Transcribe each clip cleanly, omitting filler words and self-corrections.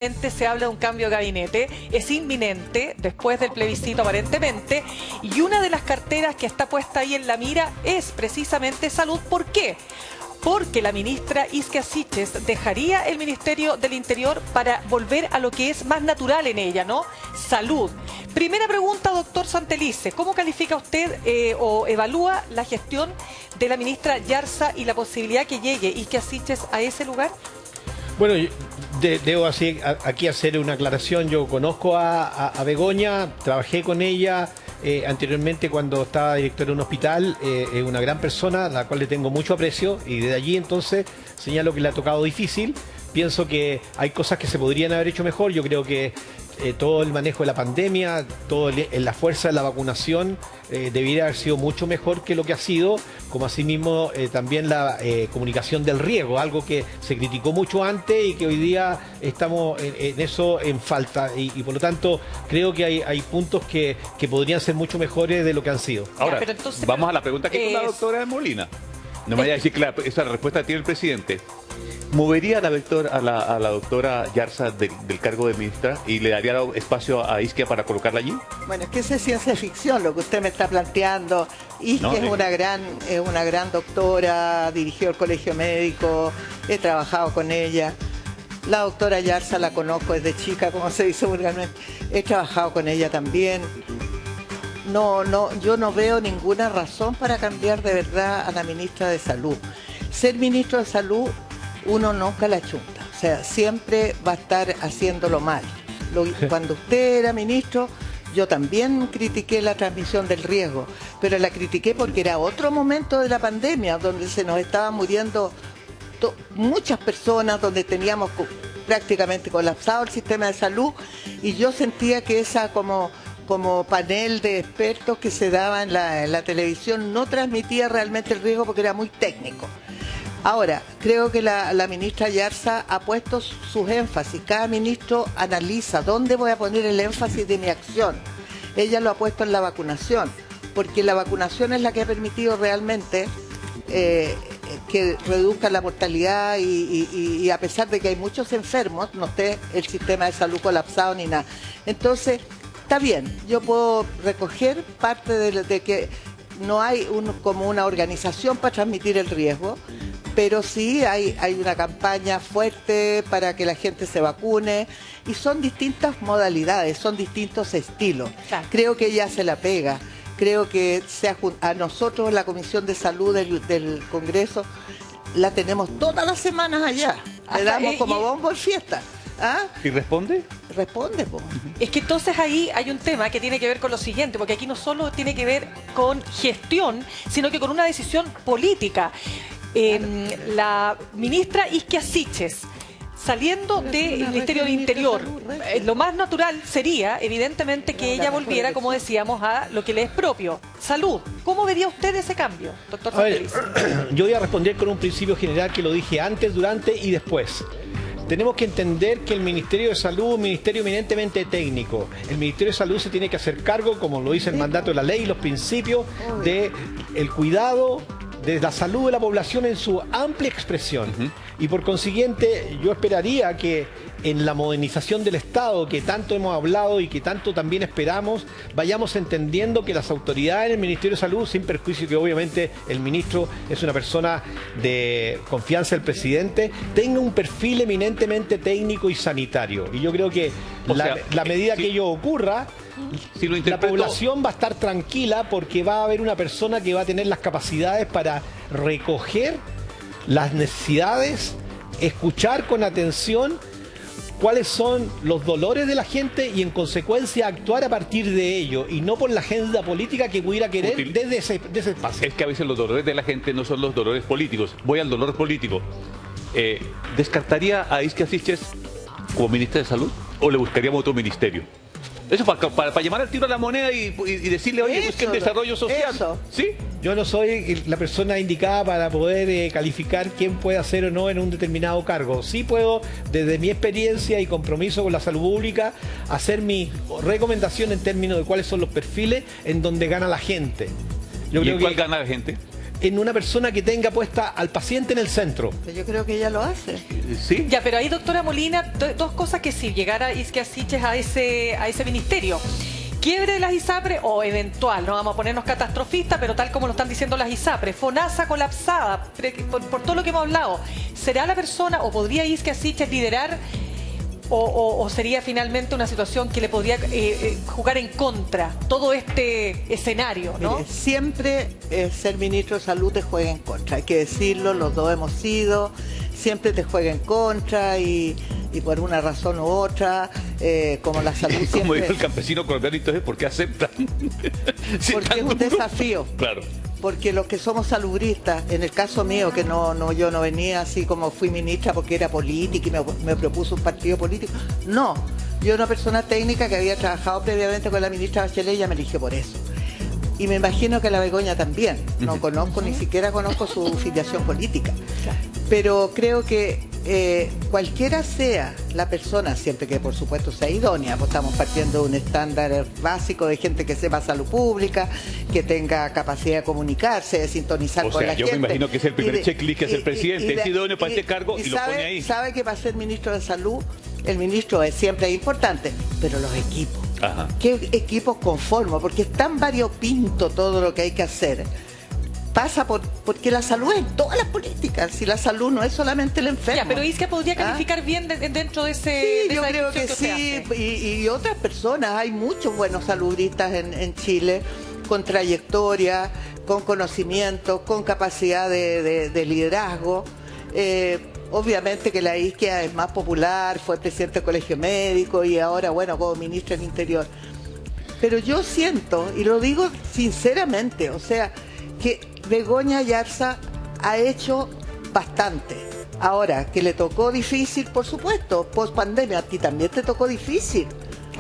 Se habla de un cambio de gabinete, es inminente después del plebiscito aparentemente, y una de las carteras que está puesta ahí en la mira es precisamente salud. ¿Por qué? Porque la ministra Isquia Siches dejaría el Ministerio del Interior para volver a lo que es más natural en ella, ¿no? Salud. Primera pregunta, doctor Santelice, ¿cómo califica usted o evalúa la gestión de la ministra Yarza y la posibilidad que llegue Isquia Siches a ese lugar? Bueno, debo aquí hacer una aclaración. Yo conozco a Begoña, trabajé con ella anteriormente cuando estaba directora de un hospital. Es una gran persona, a la cual le tengo mucho aprecio, y desde allí entonces señalo que le ha tocado difícil. Pienso que hay cosas que se podrían haber hecho mejor. Yo creo que todo el manejo de la pandemia, la fuerza de la vacunación debería haber sido mucho mejor que lo que ha sido, como asimismo también la comunicación del riesgo, algo que se criticó mucho antes y que hoy día estamos en eso en falta, y por lo tanto creo que hay puntos que podrían ser mucho mejores de lo que han sido. Ahora, vamos a la pregunta que hizo la doctora Molina. No me vaya a decir que esa respuesta tiene el presidente. ¿Movería a la doctora Yarza del cargo de ministra y le daría espacio a Isquia para colocarla allí? Bueno, es que eso es ciencia ficción lo que usted me está planteando. Isquia es una gran doctora, dirigió el colegio médico, he trabajado con ella. La doctora Yarza la conozco desde chica, como se dice vulgarmente. He trabajado con ella también. Yo no veo ninguna razón para cambiar de verdad a la ministra de Salud. Ser ministro de Salud, uno nunca la chunta, o sea, siempre va a estar haciéndolo mal. Cuando usted era ministro, yo también critiqué la transmisión del riesgo, pero la critiqué porque era otro momento de la pandemia, donde se nos estaban muriendo muchas personas, donde teníamos prácticamente colapsado el sistema de salud, y yo sentía que esa como panel de expertos que se daba en la televisión no transmitía realmente el riesgo porque era muy técnico. Ahora, creo que la ministra Yarza ha puesto sus énfasis. Cada ministro analiza dónde voy a poner el énfasis de mi acción. Ella lo ha puesto en la vacunación, porque la vacunación es la que ha permitido realmente que reduzca la mortalidad y a pesar de que hay muchos enfermos, no esté el sistema de salud colapsado ni nada. Entonces, está bien, yo puedo recoger parte de que no hay como una organización para transmitir el riesgo, pero sí hay una campaña fuerte para que la gente se vacune, y son distintas modalidades, son distintos estilos. Claro. Creo que ella se la pega, creo que a nosotros la Comisión de Salud del Congreso la tenemos todas las semanas allá, le damos como bombo en fiesta. ¿Ah? ¿Y responde? Responde, po. Es que entonces ahí hay un tema que tiene que ver con lo siguiente, porque aquí no solo tiene que ver con gestión, sino que con una decisión política. La ministra Isquia Siches, saliendo del Ministerio del Interior, lo más natural sería, evidentemente, que ella volviera, como decíamos, a lo que le es propio, salud. ¿Cómo vería usted ese cambio, doctor Santelice? Yo voy a responder con un principio general que lo dije antes, durante y después. Tenemos que entender que el Ministerio de Salud es un ministerio eminentemente técnico. El Ministerio de Salud se tiene que hacer cargo, como lo dice el mandato de la ley y los principios, del cuidado de la salud de la población en su amplia expresión. Y por consiguiente, yo esperaría que en la modernización del Estado, que tanto hemos hablado y que tanto también esperamos, vayamos entendiendo que las autoridades del Ministerio de Salud, sin perjuicio que obviamente el ministro es una persona de confianza del presidente, tenga un perfil eminentemente técnico y sanitario. Y yo creo que la medida que ello ocurra, la población va a estar tranquila, porque va a haber una persona que va a tener las capacidades para recoger las necesidades, escuchar con atención cuáles son los dolores de la gente y en consecuencia actuar a partir de ello, y no por la agenda política que pudiera querer desde ese espacio. Es que a veces los dolores de la gente no son los dolores políticos. Voy al dolor político. ¿Descartaría a Isquia Siches como ministra de Salud o le buscaríamos otro ministerio? Eso para llamar al tiro a la moneda y decirle, oye, busque el desarrollo social. ¿Sí? Yo no soy la persona indicada para poder calificar quién puede hacer o no en un determinado cargo. Sí puedo, desde mi experiencia y compromiso con la salud pública, hacer mi recomendación en términos de cuáles son los perfiles en donde gana la gente. ¿Y en cuál gana la gente? en una persona que tenga puesta al paciente en el centro. Yo creo que ella lo hace. ¿Sí? Ya, pero ahí, doctora Molina, dos cosas que si llegara Isquia Siches a ese ministerio. Quiebre de las ISAPRE o eventual, no vamos a ponernos catastrofistas, pero tal como lo están diciendo las ISAPRE, FONASA colapsada, por todo lo que hemos hablado, ¿será la persona o podría Isquia Siches liderar o sería finalmente una situación que le podría jugar en contra todo este escenario, ¿no? Mire, siempre ser ministro de Salud te juega en contra, hay que decirlo, los dos hemos sido, siempre te juega en contra y por una razón u otra, como la salud siempre... Como dijo el campesino colombiano, entonces, ¿por qué aceptan? Si Porque tan es un duro. desafío. Claro. Porque los que somos salubristas, en el caso mío, que yo no venía así como fui ministra porque era política y me propuso un partido político, no, yo una persona técnica que había trabajado previamente con la ministra Bachelet, ella me eligió por eso. Y me imagino que la Begoña también, no conozco, ni siquiera conozco su filiación política, pero creo que cualquiera sea la persona, siempre que por supuesto sea idónea, pues estamos partiendo de un estándar básico de gente que sepa salud pública, que tenga capacidad de comunicarse, de sintonizar con la gente. Yo me imagino que es el primer checklist que hace el presidente, es idóneo para este cargo y lo pone ahí. Sabe que para ser ministro de Salud, el ministro siempre es importante, pero los equipos. Ajá. ¿Qué equipos conformo? Porque es tan variopinto todo lo que hay que hacer. Pasa porque la salud es en todas las políticas. Si la salud no es solamente el enfermo. Ya, pero Isquia podría calificar bien dentro de ese... Sí, de yo esa creo que descripción sí. usted hace. Y otras personas. Hay muchos buenos saludistas en Chile, con trayectoria, con conocimiento, con capacidad de liderazgo. Obviamente que la Isquia es más popular, fue presidente del Colegio Médico y ahora, bueno, como ministra del Interior. Pero yo siento, y lo digo sinceramente, o sea, que Begoña Yarza ha hecho bastante. Ahora, que le tocó difícil, por supuesto, post pandemia, a ti también te tocó difícil.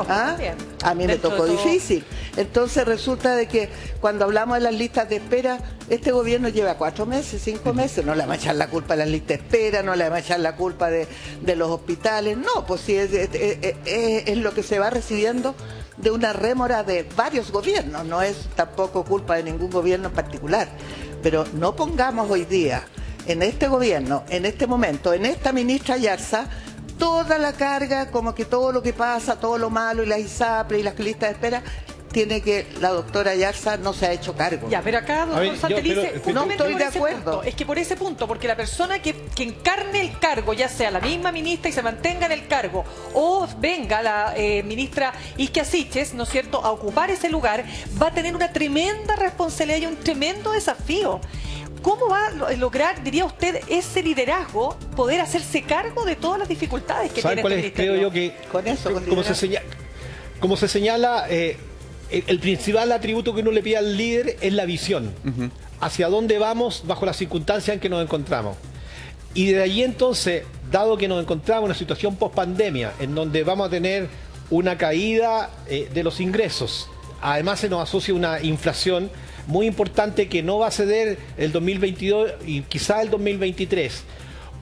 ¿Ah? A mí me tocó difícil. Entonces resulta de que cuando hablamos de las listas de espera, este gobierno lleva 4 meses, 5 meses, no le vamos a echar la culpa a las listas de espera, no le vamos a echar la culpa de los hospitales, no, pues sí, es lo que se va recibiendo de una rémora de varios gobiernos, no es tampoco culpa de ningún gobierno en particular, pero no pongamos hoy día en este gobierno, en este momento, en esta ministra Yarza, toda la carga, como que todo lo que pasa, todo lo malo y las ISAPRE y las listas de espera, tiene que la doctora Yarza no se ha hecho cargo. Ya, pero acá, doctor Santelice, no estoy de acuerdo. Punto. Es que por ese punto, porque la persona que encarne el cargo, ya sea la misma ministra y se mantenga en el cargo, o venga la ministra Isquia Siches, ¿no es cierto?, a ocupar ese lugar, va a tener una tremenda responsabilidad y un tremendo desafío. ¿Cómo va a lograr, diría usted, ese liderazgo, poder hacerse cargo de todas las dificultades que tiene este ministerio? Creo yo que, con eso, como se señala, el principal atributo que uno le pide al líder es la visión. Hacia dónde vamos bajo las circunstancias en que nos encontramos. Y de ahí entonces, dado que nos encontramos en una situación post-pandemia, en donde vamos a tener una caída de los ingresos, además se nos asocia una inflación muy importante que no va a ceder el 2022 y quizá el 2023.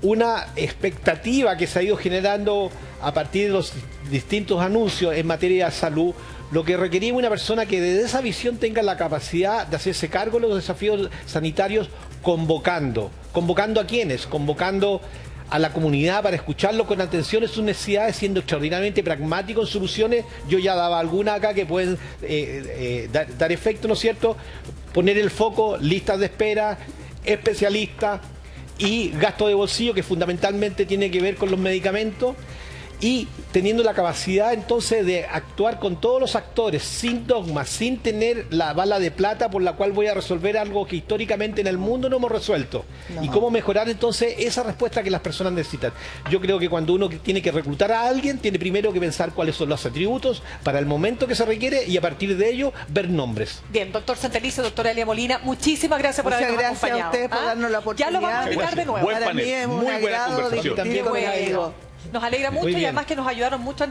Una expectativa que se ha ido generando a partir de los distintos anuncios en materia de salud, lo que requería una persona que desde esa visión tenga la capacidad de hacerse cargo de los desafíos sanitarios, convocando a quienes, convocando a la comunidad para escucharlo con atención en sus necesidades, siendo extraordinariamente pragmático en soluciones. Yo ya daba algunas acá que pueden dar efecto, ¿no es cierto? Poner el foco, listas de espera, especialistas y gasto de bolsillo, que fundamentalmente tiene que ver con los medicamentos, y teniendo la capacidad entonces de actuar con todos los actores, sin dogmas, sin tener la bala de plata por la cual voy a resolver algo que históricamente en el mundo no hemos resuelto. No. Y cómo mejorar entonces esa respuesta que las personas necesitan. Yo creo que cuando uno tiene que reclutar a alguien, tiene primero que pensar cuáles son los atributos para el momento que se requiere y a partir de ello ver nombres. Bien, doctor Santelice, doctora Elia Molina, muchísimas gracias por habernos acompañado. Gracias a ustedes por darnos la oportunidad. Ya lo vamos a invitar de nuevo. Buen panel, muy buena conversación. Nos alegra mucho y además que nos ayudaron mucho a